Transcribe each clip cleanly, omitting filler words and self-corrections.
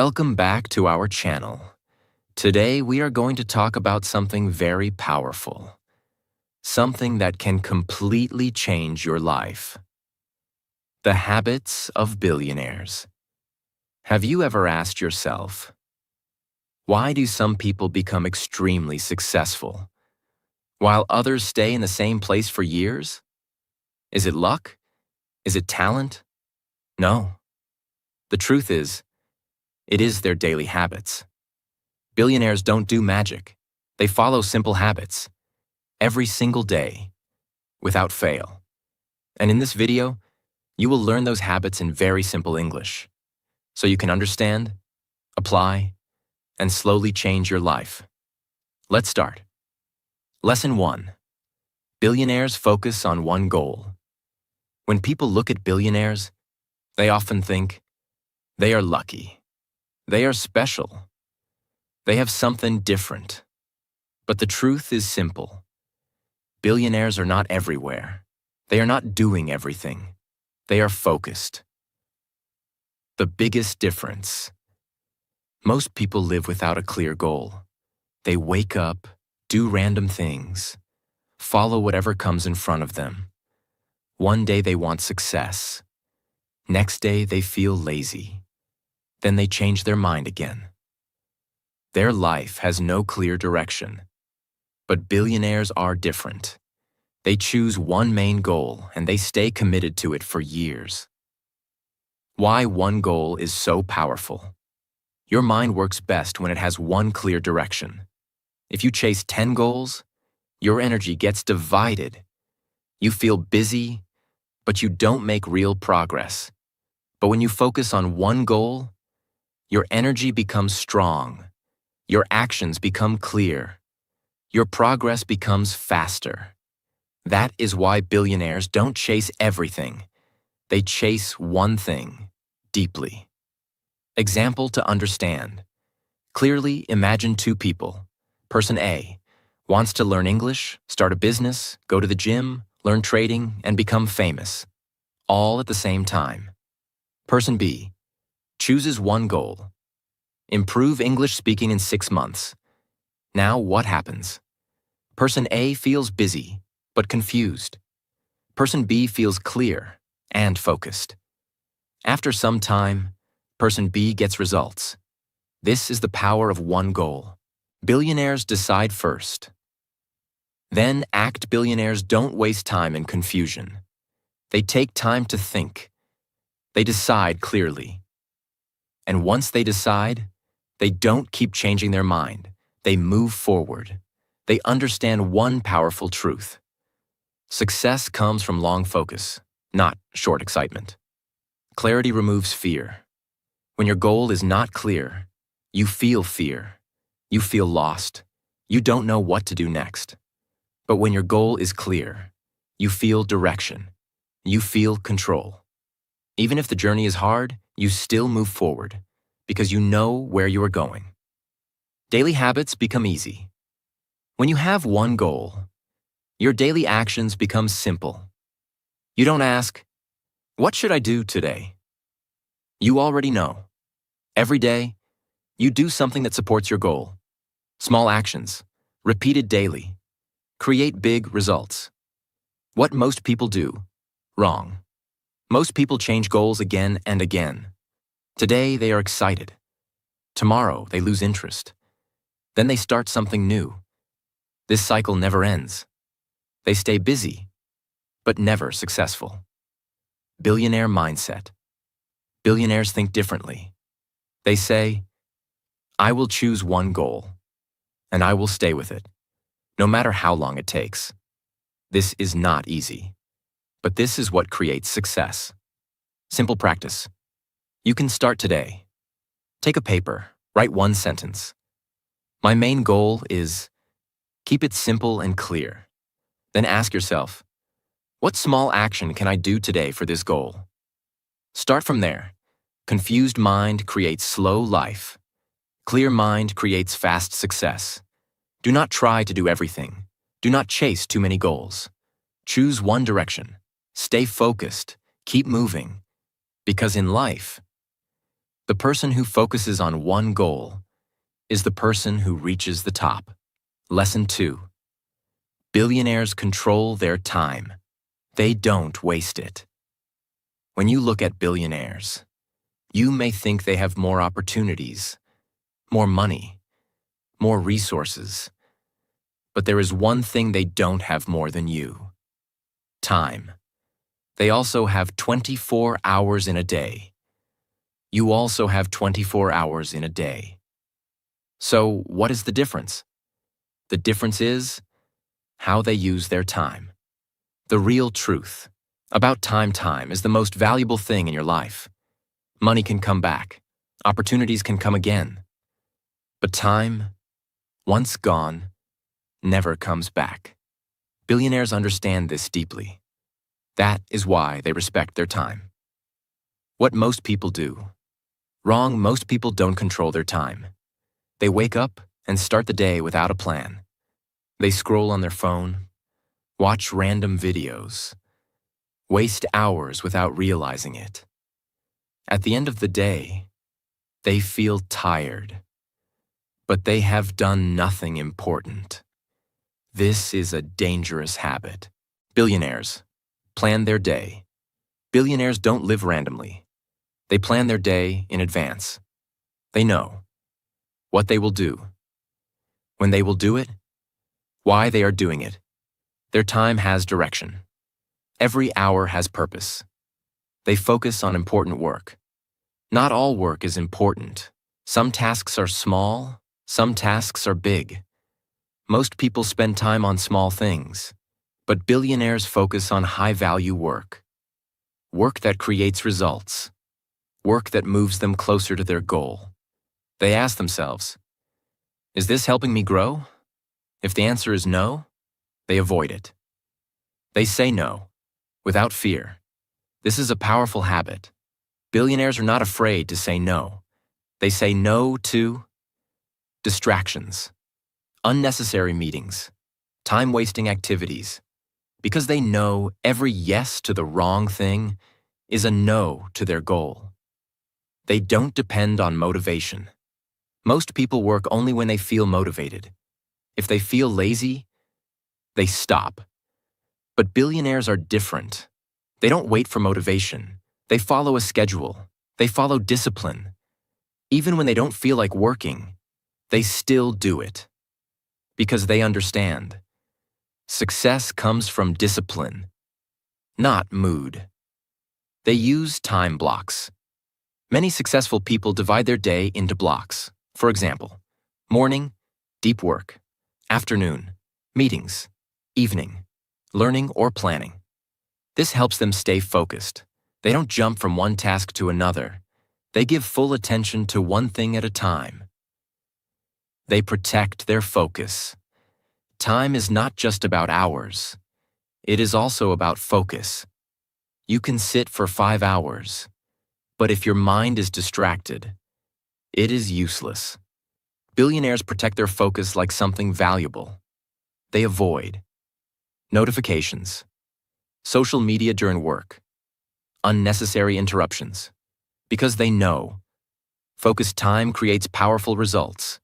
Welcome back to our channel. Today we are going to talk about something very powerful. Something that can completely change your life. The habits of billionaires. Have you ever asked yourself, why do some people become extremely successful, while others stay in the same place for years? Is it luck? Is it talent? No. The truth is, it is their daily habits. Billionaires don't do magic. They follow simple habits, every single day, without fail. And in this video, you will learn those habits in very simple English, so you can understand, apply, and slowly change your life. Let's start. Lesson 1. Billionaires focus on one goal. When people look at billionaires, they often think, they are lucky. They are special. They have something different. But the truth is simple. Billionaires are not everywhere. They are not doing everything. They are focused. The biggest difference. Most people live without a clear goal. They wake up, do random things, follow whatever comes in front of them. One day they want success. Next day they feel lazy. Then they change their mind again. Their life has no clear direction. But billionaires are different. They choose one main goal and they stay committed to it for years. Why one goal is so powerful? Your mind works best when it has one clear direction. If you chase 10 goals, your energy gets divided. You feel busy, but you don't make real progress. But when you focus on one goal, your energy becomes strong. Your actions become clear. Your progress becomes faster. That is why billionaires don't chase everything. They chase one thing, deeply. Example to understand. Clearly imagine two people. Person A wants to learn English, start a business, go to the gym, learn trading, and become famous, all at the same time. Person B chooses one goal. Improve English speaking in 6 months. Now what happens? Person A feels busy, but confused. Person B feels clear and focused. After some time, Person B gets results. This is the power of one goal. Billionaires decide first. Then act. Billionaires don't waste time in confusion. They take time to think. They decide clearly. And once they decide, they don't keep changing their mind. They move forward. They understand one powerful truth. Success comes from long focus, not short excitement. Clarity removes fear. When your goal is not clear, you feel fear. You feel lost. You don't know what to do next. But when your goal is clear, you feel direction. You feel control. Even if the journey is hard, you still move forward because you know where you are going. Daily habits become easy. When you have one goal, your daily actions become simple. You don't ask, what should I do today? You already know. Every day, you do something that supports your goal. Small actions, repeated daily, create big results. What most people do, wrong. Most people change goals again and again. Today, they are excited. Tomorrow, they lose interest. Then they start something new. This cycle never ends. They stay busy, but never successful. Billionaire mindset. Billionaires think differently. They say, I will choose one goal, and I will stay with it, no matter how long it takes. This is not easy, but this is what creates success. Simple practice. You can start today. Take a paper, write one sentence. My main goal is, keep it simple and clear. Then ask yourself, what small action can I do today for this goal? Start from there. Confused mind creates slow life. Clear mind creates fast success. Do not try to do everything. Do not chase too many goals. Choose one direction. Stay focused. Keep moving. Because in life, The person who focuses on one goal is the person who reaches the top. Lesson 2. Billionaires control their time. They don't waste it. When you look at billionaires, you may think they have more opportunities, more money, more resources. But there is one thing they don't have more than you: time. They also have 24 hours in a day. You also have 24 hours in a day. So, what is the difference? The difference is how they use their time. The real truth about time is the most valuable thing in your life. Money can come back. Opportunities can come again. But time, once gone, never comes back. Billionaires understand this deeply. That is why they respect their time. What most people do. Wrong, most people don't control their time. They wake up and start the day without a plan. They scroll on their phone, watch random videos, waste hours without realizing it. At the end of the day, they feel tired, but they have done nothing important. This is a dangerous habit. Billionaires plan their day. Billionaires don't live randomly. They plan their day in advance. They know what they will do, when they will do it, why they are doing it. Their time has direction. Every hour has purpose. They focus on important work. Not all work is important. Some tasks are small, some tasks are big. Most people spend time on small things, but billionaires focus on high-value work. Work that creates results. Work that moves them closer to their goal. They ask themselves, is this helping me grow? If the answer is no, they avoid it. They say no, without fear. This is a powerful habit. Billionaires are not afraid to say no. They say no to distractions, unnecessary meetings, time-wasting activities, because they know every yes to the wrong thing is a no to their goal. They don't depend on motivation. Most people work only when they feel motivated. If they feel lazy, they stop. But billionaires are different. They don't wait for motivation. They follow a schedule. They follow discipline. Even when they don't feel like working, they still do it. Because they understand. Success comes from discipline, not mood. They use time blocks. Many successful people divide their day into blocks. For example, morning, deep work; afternoon, meetings; evening, learning or planning. This helps them stay focused. They don't jump from one task to another. They give full attention to one thing at a time. They protect their focus. Time is not just about hours. It is also about focus. You can sit for 5 hours, but if your mind is distracted, it is useless. Billionaires protect their focus like something valuable. They avoid notifications, social media during work, unnecessary interruptions, because they know focused time creates powerful results.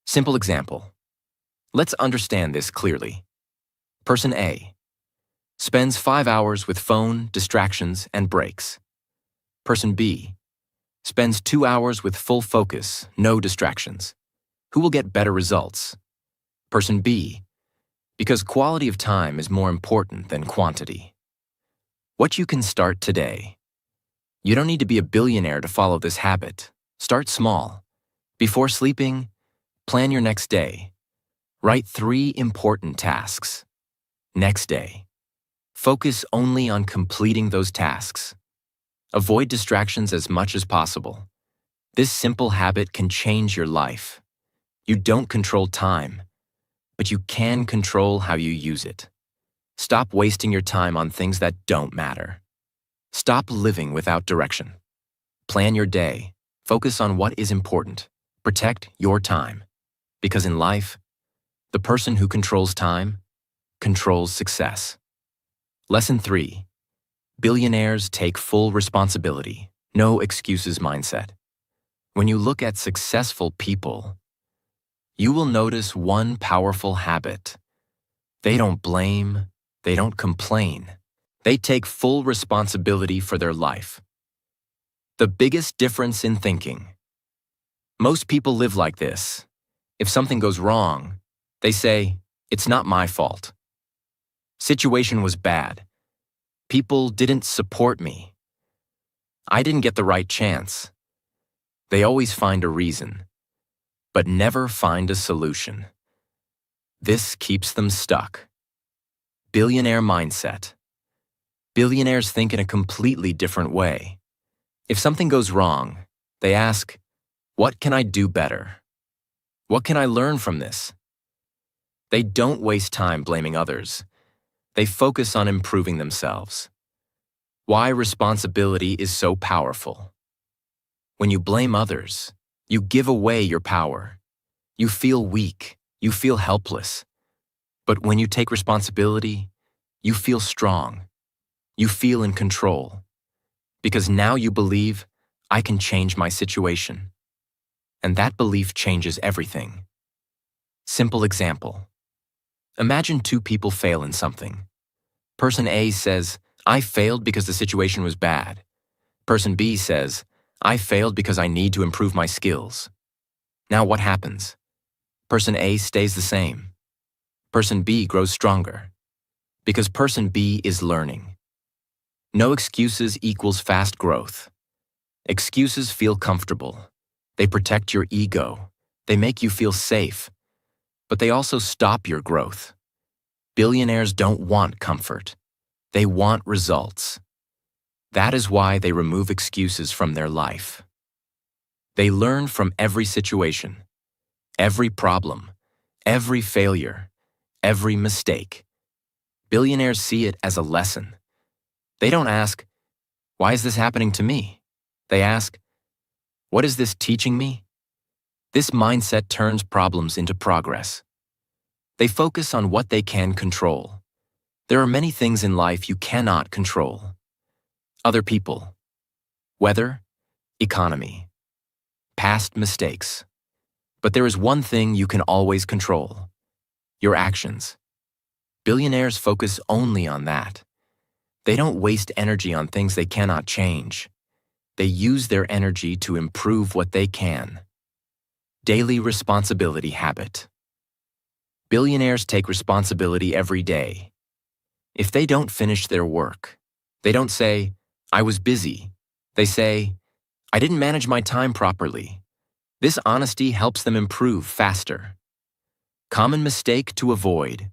Simple example. Let's understand this clearly. Person A spends 5 hours with phone, distractions, and breaks. Person B spends 2 hours with full focus, no distractions. Who will get better results? Person B, because quality of time is more important than quantity. What you can start today. You don't need to be a billionaire to follow this habit. Start small. Before sleeping, plan your next day. Write 3 important tasks. Next day, focus only on completing those tasks. Avoid distractions as much as possible. This simple habit can change your life. You don't control time, but you can control how you use it. Stop wasting your time on things that don't matter. Stop living without direction. Plan your day. Focus on what is important. Protect your time. Because in life, the person who controls time controls success. Lesson 3. Billionaires take full responsibility. No excuses mindset. When you look at successful people, you will notice one powerful habit. They don't blame, they don't complain. They take full responsibility for their life. The biggest difference in thinking. Most people live like this. If something goes wrong, they say, "It's not my fault. Situation was bad. People didn't support me. I didn't get the right chance." They always find a reason, but never find a solution. This keeps them stuck. Billionaire mindset. Billionaires think in a completely different way. If something goes wrong, they ask, "What can I do better? What can I learn from this?" They don't waste time blaming others. They focus on improving themselves. Why responsibility is so powerful. When you blame others, you give away your power. You feel weak. You feel helpless. But when you take responsibility, you feel strong. You feel in control. Because now you believe, "I can change my situation." And that belief changes everything. Simple example. Imagine two people fail in something. Person A says, "I failed because the situation was bad." Person B says, "I failed because I need to improve my skills." Now what happens? Person A stays the same. Person B grows stronger. Because person B is learning. No excuses equals fast growth. Excuses feel comfortable. They protect your ego. They make you feel safe. But they also stop your growth. Billionaires don't want comfort. They want results. That is why they remove excuses from their life. They learn from every situation, every problem, every failure, every mistake. Billionaires see it as a lesson. They don't ask, "Why is this happening to me?" They ask, "What is this teaching me?" This mindset turns problems into progress. They focus on what they can control. There are many things in life you cannot control. Other people, weather, economy, past mistakes. But there is one thing you can always control: your actions. Billionaires focus only on that. They don't waste energy on things they cannot change. They use their energy to improve what they can. Daily responsibility habit. Billionaires take responsibility every day. If they don't finish their work, they don't say, "I was busy." They say, "I didn't manage my time properly." This honesty helps them improve faster. Common mistake to avoid.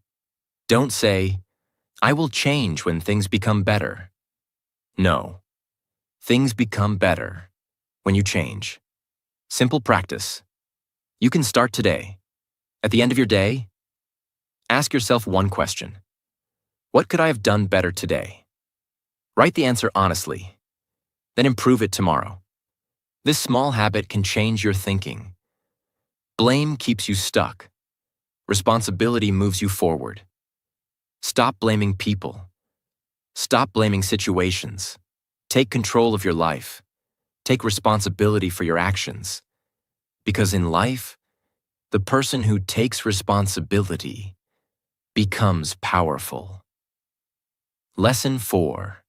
Don't say, "I will change when things become better." No. Things become better when you change. Simple practice. You can start today. At the end of your day, ask yourself one question. What could I have done better today? Write the answer honestly. Then improve it tomorrow. This small habit can change your thinking. Blame keeps you stuck. Responsibility moves you forward. Stop blaming people. Stop blaming situations. Take control of your life. Take responsibility for your actions. Because in life, the person who takes responsibility becomes powerful. Lesson 4.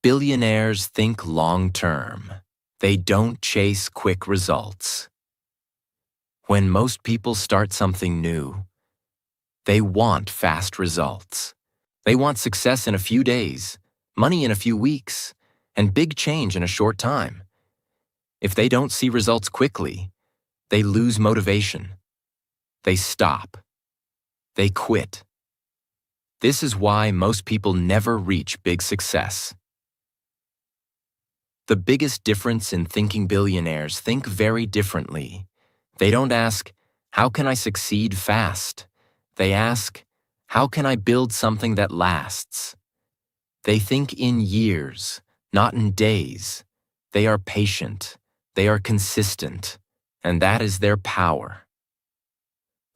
Billionaires think long-term. They don't chase quick results. When most people start something new, they want fast results. They want success in a few days, money in a few weeks, and big change in a short time. If they don't see results quickly, they lose motivation. They stop. They quit. This is why most people never reach big success. The biggest difference in thinking. Billionaires think very differently. They don't ask, "How can I succeed fast?" They ask, "How can I build something that lasts?" They think in years, not in days. They are patient. They are consistent. And that is their power.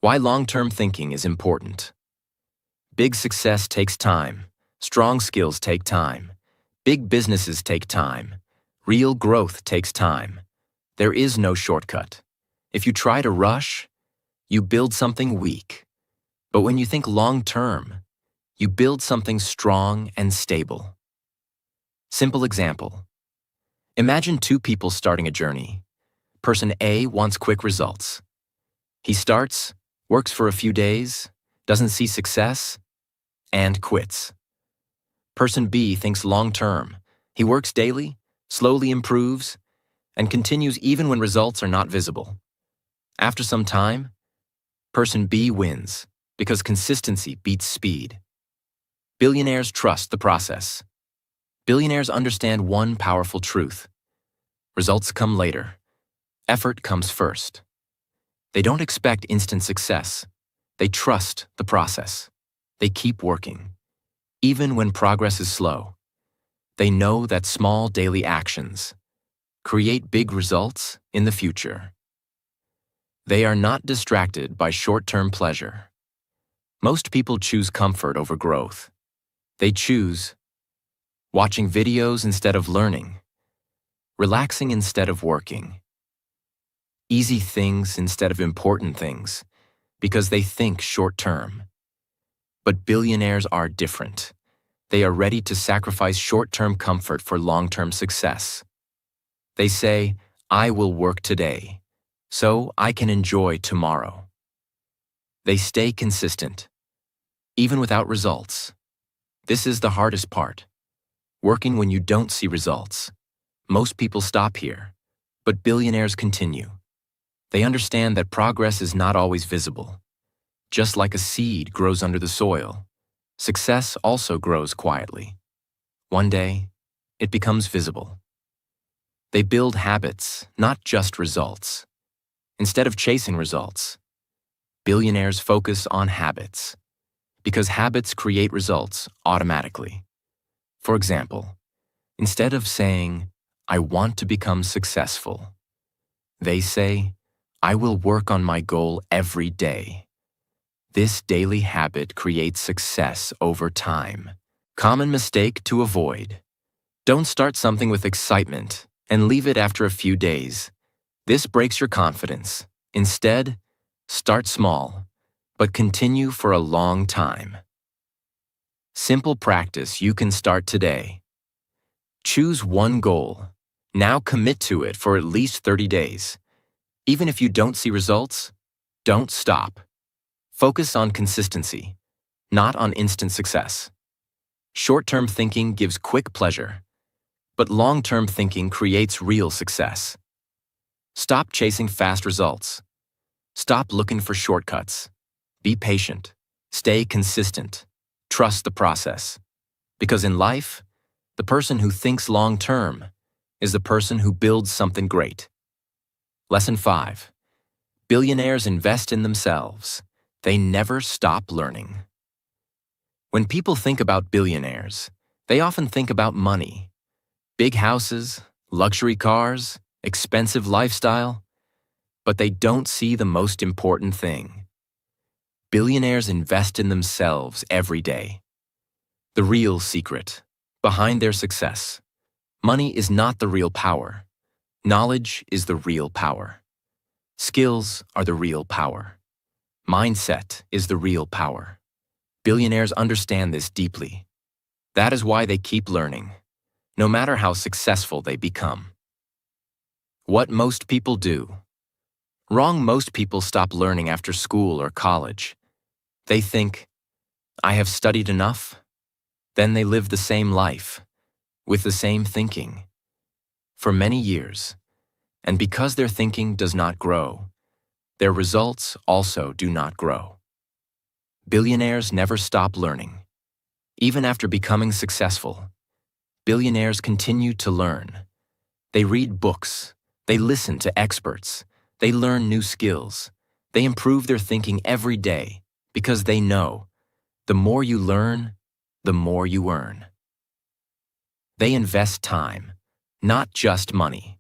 Why long-term thinking is important. Big success takes time. Strong skills take time. Big businesses take time. Real growth takes time. There is no shortcut. If you try to rush, you build something weak. But when you think long-term, you build something strong and stable. Simple example. Imagine two people starting a journey. Person A wants quick results. He starts, works for a few days, doesn't see success, and quits. Person B thinks long-term. He works daily, slowly improves, and continues even when results are not visible. After some time, person B wins because consistency beats speed. Billionaires trust the process. Billionaires understand one powerful truth. Results come later. Effort comes first. They don't expect instant success. They trust the process. They keep working. Even when progress is slow, they know that small daily actions create big results in the future. They are not distracted by short-term pleasure. Most people choose comfort over growth. They choose watching videos instead of learning, relaxing instead of working, easy things instead of important things, because they think short-term. But billionaires are different. They are ready to sacrifice short-term comfort for long-term success. They say, I will work today, so I can enjoy tomorrow. They stay consistent, even without results. This is the hardest part. Working when you don't see results. Most people stop here, but billionaires continue. They understand that progress is not always visible. Just like a seed grows under the soil, success also grows quietly. One day, it becomes visible. They build habits, not just results. Instead of chasing results, billionaires focus on habits, because habits create results automatically. For example, instead of saying, I want to become successful, they say, I will work on my goal every day. This daily habit creates success over time. Common mistake to avoid. Don't start something with excitement and leave it after a few days. This breaks your confidence. Instead, start small, but continue for a long time. Simple practice you can start today. Choose one goal. Now commit to it for at least 30 days. Even if you don't see results, don't stop. Focus on consistency, not on instant success. Short-term thinking gives quick pleasure, but long-term thinking creates real success. Stop chasing fast results. Stop looking for shortcuts. Be patient. Stay consistent. Trust the process. Because in life, the person who thinks long-term is the person who builds something great. Lesson 5. Billionaires invest in themselves. They never stop learning. When people think about billionaires, they often think about money. Big houses, luxury cars, expensive lifestyle. But they don't see the most important thing. Billionaires invest in themselves every day. The real secret behind their success. Money is not the real power. Knowledge is the real power. Skills are the real power. Mindset is the real power. Billionaires understand this deeply. That is why they keep learning, no matter how successful they become. What most people do. Wrong. Most people stop learning after school or college. They think, I have studied enough. Then they live the same life, with the same thinking, for many years. And because their thinking does not grow, their results also do not grow. Billionaires never stop learning. Even after becoming successful, billionaires continue to learn. They read books. They listen to experts. They learn new skills. They improve their thinking every day because they know the more you learn, the more you earn. They invest time, not just money.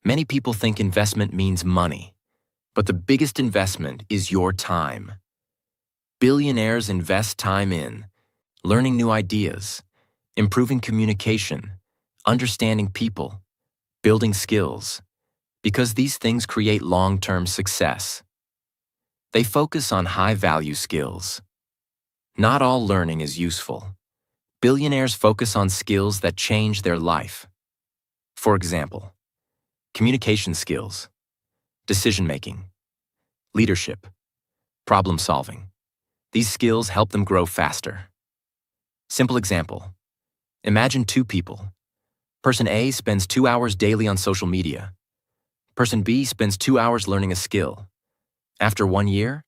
Many people think investment means money, but the biggest investment is your time. Billionaires invest time in learning new ideas, improving communication, understanding people, building skills, because these things create long-term success. They focus on high-value skills. Not all learning is useful. Billionaires focus on skills that change their life. For example, communication skills, decision-making, leadership, problem-solving. These skills help them grow faster. Simple example. Imagine two people. Person A spends 2 hours daily on social media. Person B spends 2 hours learning a skill. After 1 year,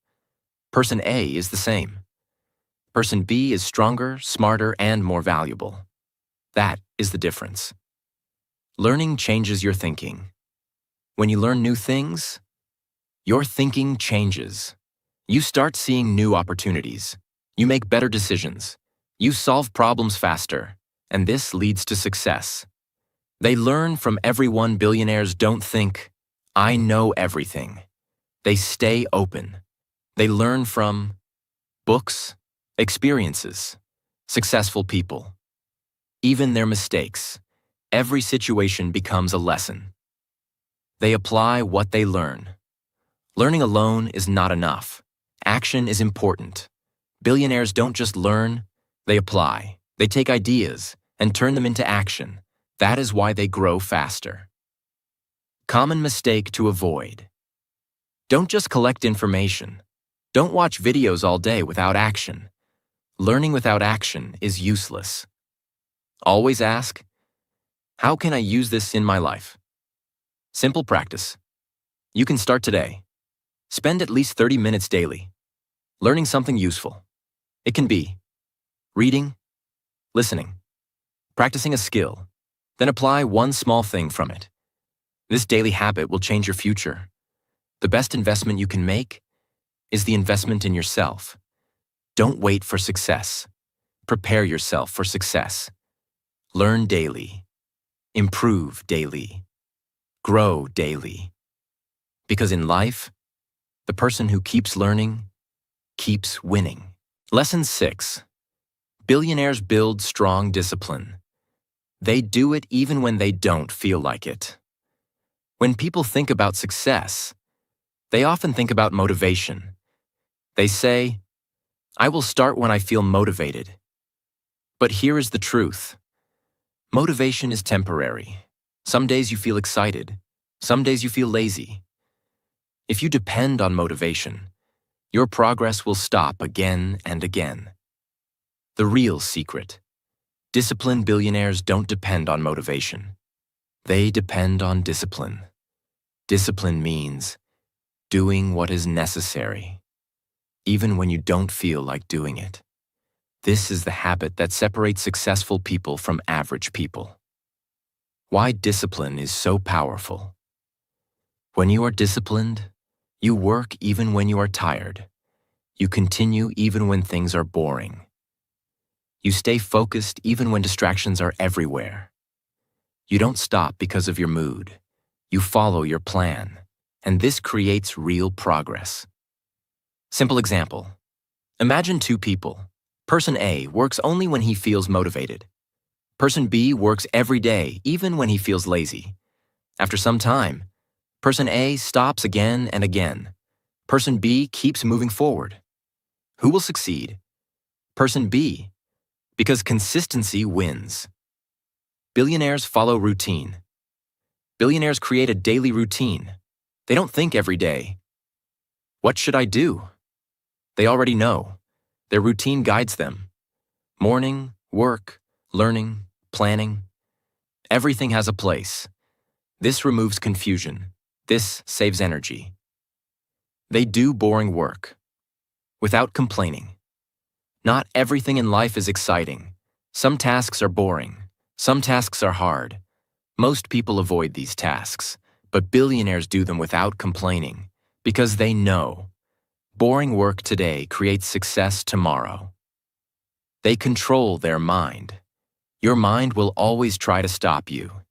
person A is the same. Person B is stronger, smarter, and more valuable. That is the difference. Learning changes your thinking. When you learn new things, your thinking changes. You start seeing new opportunities. You make better decisions. You solve problems faster, and this leads to success. They learn from everyone. Billionaires don't think, "I know everything." They stay open. They learn from books, experiences, successful people, even their mistakes. Every situation becomes a lesson. They apply what they learn. Learning alone is not enough. Action is important. Billionaires don't just learn, they apply. They take ideas and turn them into action. That is why they grow faster. Common mistake to avoid. Don't just collect information. Don't watch videos all day without action. Learning without action is useless. Always ask, how can I use this in my life? Simple practice. You can start today. Spend at least 30 minutes daily, learning something useful. It can be reading, listening, practicing a skill, then apply one small thing from it. This daily habit will change your future. The best investment you can make is the investment in yourself. Don't wait for success. Prepare yourself for success. Learn daily. Improve daily. Grow daily. Because in life, the person who keeps learning keeps winning. Lesson 6. Billionaires build strong discipline. They do it even when they don't feel like it. When people think about success, they often think about motivation. They say, "I will start when I feel motivated." But here is the truth. Motivation is temporary. Some days you feel excited. Some days you feel lazy. If you depend on motivation, your progress will stop again and again. The real secret. Disciplined billionaires don't depend on motivation. They depend on discipline. Discipline means doing what is necessary, even when you don't feel like doing it. This is the habit that separates successful people from average people. Why discipline is so powerful. When you are disciplined, you work even when you are tired. You continue even when things are boring. You stay focused even when distractions are everywhere. You don't stop because of your mood. You follow your plan, and this creates real progress. Simple example. Imagine two people. Person A works only when he feels motivated. Person B works every day, even when he feels lazy. After some time, Person A stops again and again. Person B keeps moving forward. Who will succeed? Person B, because consistency wins. Billionaires follow routine. Billionaires create a daily routine. They don't think every day, "What should I do?" They already know. Their routine guides them. Morning, work, learning, planning. Everything has a place. This removes confusion. This saves energy. They do boring work without complaining. Not everything in life is exciting. Some tasks are boring. Some tasks are hard. Most people avoid these tasks, but billionaires do them without complaining because they know boring work today creates success tomorrow. They control their mind. Your mind will always try to stop you.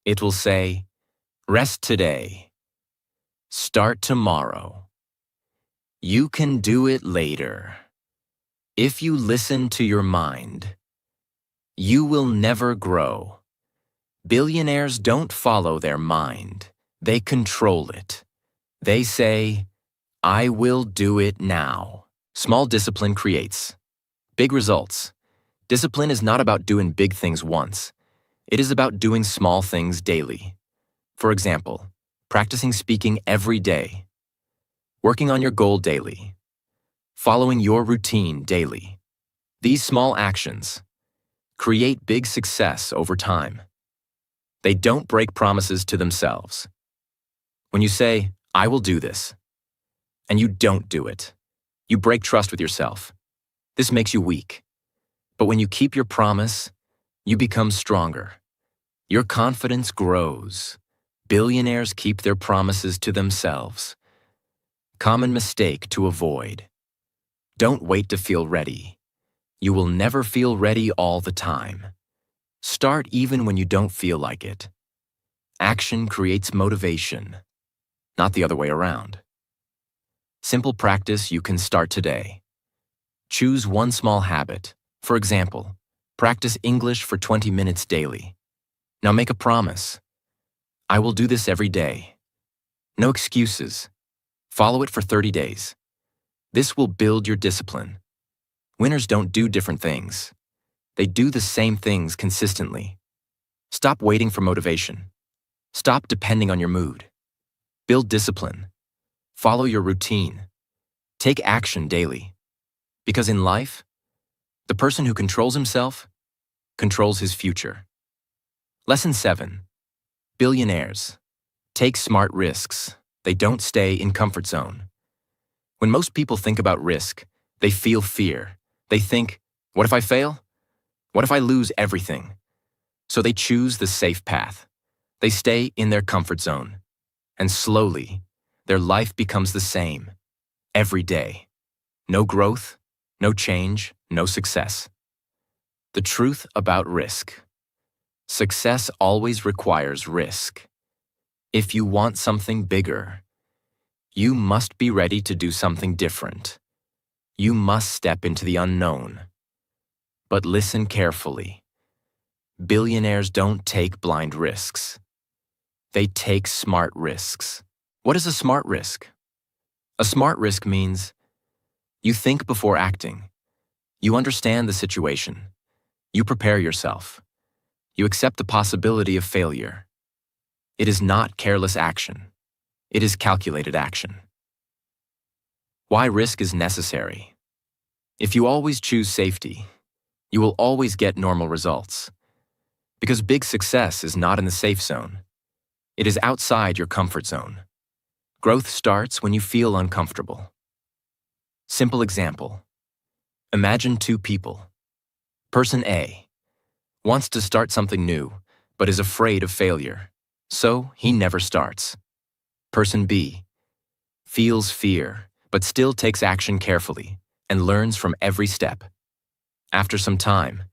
It will say, "Rest today. Start tomorrow. You can do it later." If you listen to your mind, you will never grow. Billionaires don't follow their mind. They control it. They say, I will do it now. Small discipline creates big results. Discipline is not about doing big things once. It is about doing small things daily. For example, practicing speaking every day, working on your goal daily, following your routine daily. These small actions create big success over time. They don't break promises to themselves. When you say, I will do this, and you don't do it, you break trust with yourself. This makes you weak. But when you keep your promise, you become stronger. Your confidence grows. Billionaires keep their promises to themselves. Common mistake to avoid. Don't wait to feel ready. You will never feel ready all the time. Start even when you don't feel like it. Action creates motivation, not the other way around. Simple practice you can start today. Choose one small habit. For example, practice English for 20 minutes daily. Now make a promise. I will do this every day. No excuses. Follow it for 30 days. This will build your discipline. Winners don't do different things. They do the same things consistently. Stop waiting for motivation. Stop depending on your mood. Build discipline. Follow your routine. Take action daily. Because in life, the person who controls himself controls his future. Lesson 7. Billionaires take smart risks. They don't stay in comfort zone. When most people think about risk, they feel fear. They think, what if I fail? What if I lose everything? So they choose the safe path. They stay in their comfort zone. And slowly, their life becomes the same. Every day. No growth, no change, no success. The truth about risk. Success always requires risk. If you want something bigger, you must be ready to do something different. You must step into the unknown. But listen carefully. Billionaires don't take blind risks. They take smart risks. What is a smart risk? A smart risk means you think before acting. You understand the situation. You prepare yourself. You accept the possibility of failure. It is not careless action. It is calculated action. Why risk is necessary? If you always choose safety, you will always get normal results. Because big success is not in the safe zone. It is outside your comfort zone. Growth starts when you feel uncomfortable. Simple example. Imagine two people. Person A wants to start something new, but is afraid of failure, so he never starts. Person B feels fear, but still takes action carefully and learns from every step. After some time,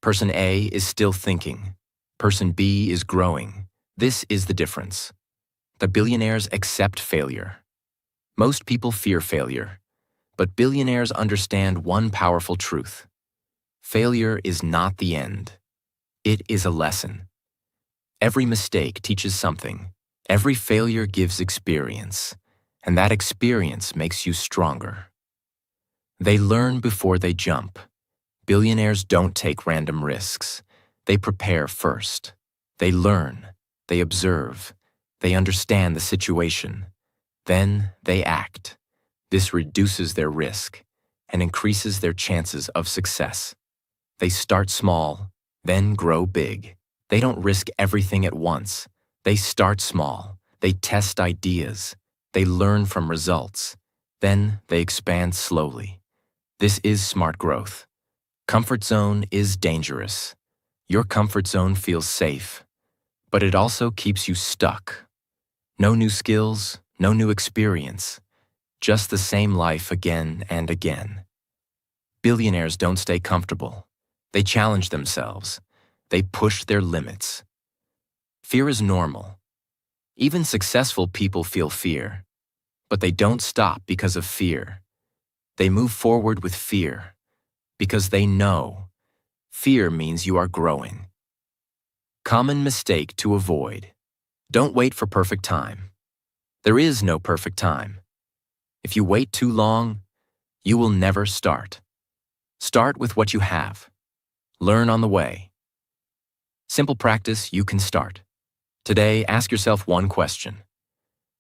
Person A is still thinking. Person B is growing. This is the difference. The billionaires accept failure. Most people fear failure, but billionaires understand one powerful truth. Failure is not the end. It is a lesson. Every mistake teaches something. Every failure gives experience, and that experience makes you stronger. They learn before they jump. Billionaires don't take random risks. They prepare first. They learn. They observe. They understand the situation. Then they act. This reduces their risk and increases their chances of success. They start small, then grow big. They don't risk everything at once. They start small. They test ideas. They learn from results. Then they expand slowly. This is smart growth. Comfort zone is dangerous. Your comfort zone feels safe, but it also keeps you stuck. No new skills, no new experience, just the same life again and again. Billionaires don't stay comfortable. They challenge themselves. They push their limits. Fear is normal. Even successful people feel fear, but they don't stop because of fear. They move forward with fear because they know fear means you are growing. Common mistake to avoid. Don't wait for perfect time. There is no perfect time. If you wait too long, you will never start. Start with what you have. Learn on the way. Simple practice you can start. Today, ask yourself one question.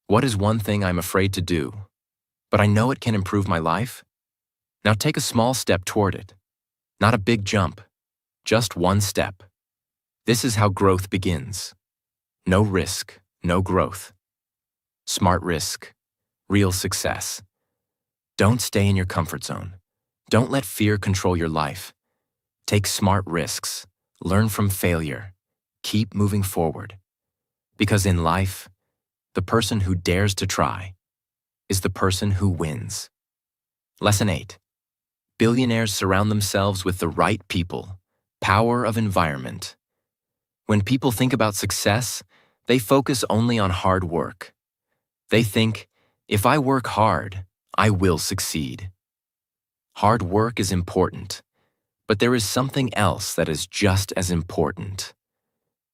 What is one thing I'm afraid to do, but I know it can improve my life? Now take a small step toward it. Not a big jump, just one step. This is how growth begins. No risk, no growth. Smart risk, real success. Don't stay in your comfort zone. Don't let fear control your life. Take smart risks. Learn from failure. Keep moving forward. Because in life, the person who dares to try is the person who wins. Lesson 8. Billionaires surround themselves with the right people. Power of environment. When people think about success, they focus only on hard work. They think, if I work hard, I will succeed. Hard work is important, but there is something else that is just as important.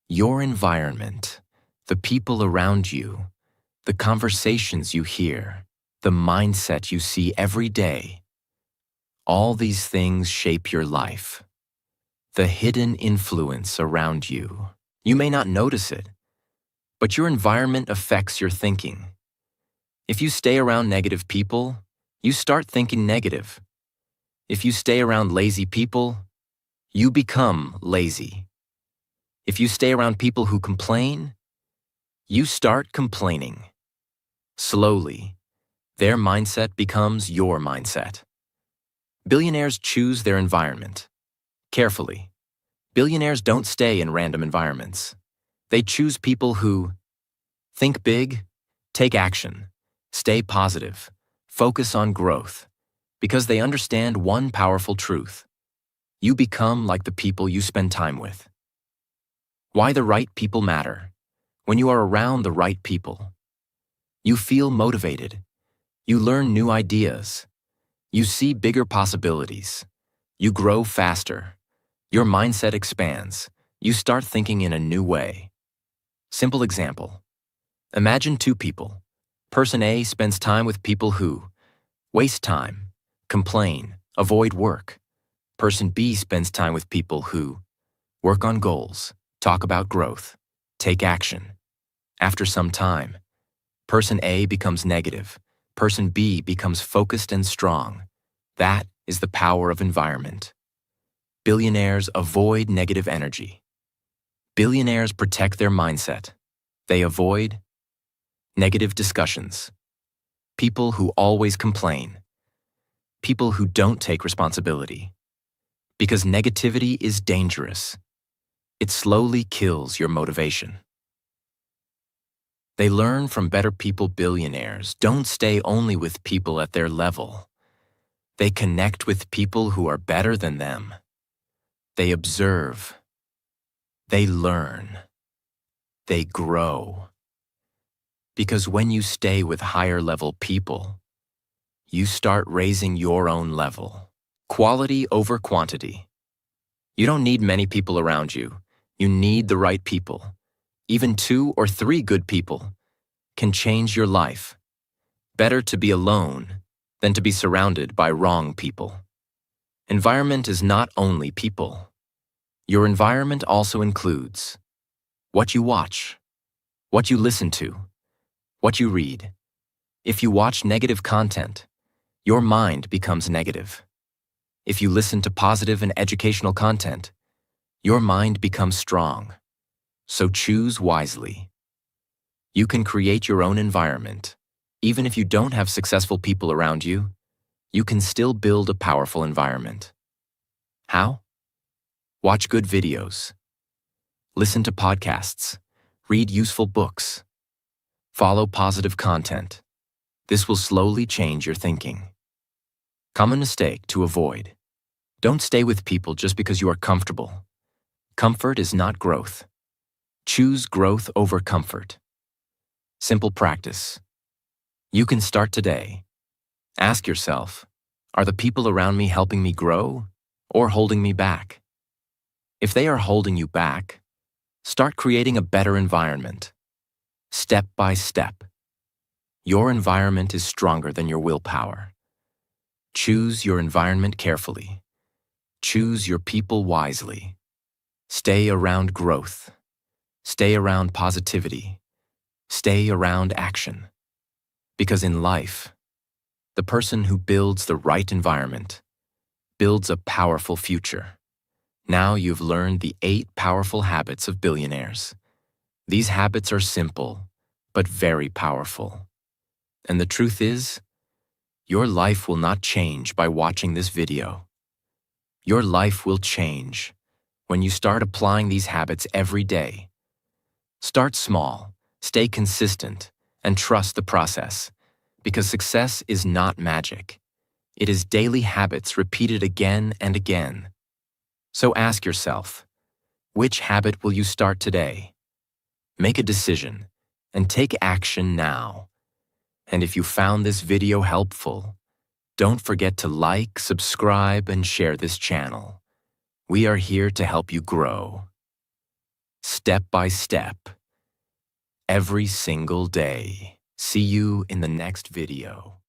Your environment, the people around you, the conversations you hear, the mindset you see every day. All these things shape your life. The hidden influence around you. You may not notice it, but your environment affects your thinking. If you stay around negative people, you start thinking negative. If you stay around lazy people, you become lazy. If you stay around people who complain, you start complaining. Slowly, their mindset becomes your mindset. Billionaires choose their environment. Carefully. Billionaires don't stay in random environments. They choose people who think big, take action, stay positive, focus on growth, because they understand one powerful truth. You become like the people you spend time with. Why the right people matter. When you are around the right people, you feel motivated. You learn new ideas. You see bigger possibilities. You grow faster. Your mindset expands. You start thinking in a new way. Simple example. Imagine two people. Person A spends time with people who waste time, complain, avoid work. Person B spends time with people who work on goals, talk about growth, take action. After some time, person A becomes negative. Person B becomes focused and strong. That is the power of environment. Billionaires avoid negative energy. Billionaires protect their mindset. They avoid negative discussions. People who always complain. People who don't take responsibility. Because negativity is dangerous. It slowly kills your motivation. They learn from better people. Billionaires don't stay only with people at their level. They connect with people who are better than them. They observe. They learn. They grow. Because when you stay with higher level people, you start raising your own level. Quality over quantity. You don't need many people around you. You need the right people. Even 2 or 3 good people can change your life. Better to be alone than to be surrounded by wrong people. Environment is not only people. Your environment also includes what you watch, what you listen to, what you read. If you watch negative content, your mind becomes negative. If you listen to positive and educational content, your mind becomes strong. So choose wisely. You can create your own environment. Even if you don't have successful people around you, you can still build a powerful environment. How? Watch good videos. Listen to podcasts. Read useful books. Follow positive content. This will slowly change your thinking. Common mistake to avoid. Don't stay with people just because you are comfortable. Comfort is not growth. Choose growth over comfort. Simple practice. You can start today. Ask yourself, are the people around me helping me grow or holding me back? If they are holding you back, start creating a better environment. step by step. Your environment is stronger than your willpower. Choose your environment carefully. Choose your people wisely. Stay around growth. Stay around positivity. Stay around action. Because in life, the person who builds the right environment builds a powerful future. Now you've learned the 8 powerful habits of billionaires. These habits are simple, but very powerful. And the truth is, your life will not change by watching this video. Your life will change when you start applying these habits every day. Start small, stay consistent, and trust the process, because success is not magic. It is daily habits repeated again and again. So ask yourself, which habit will you start today? Make a decision and take action now. And if you found this video helpful, don't forget to like, subscribe, and share this channel. We are here to help you grow. Step by step. Every single day. See you in the next video.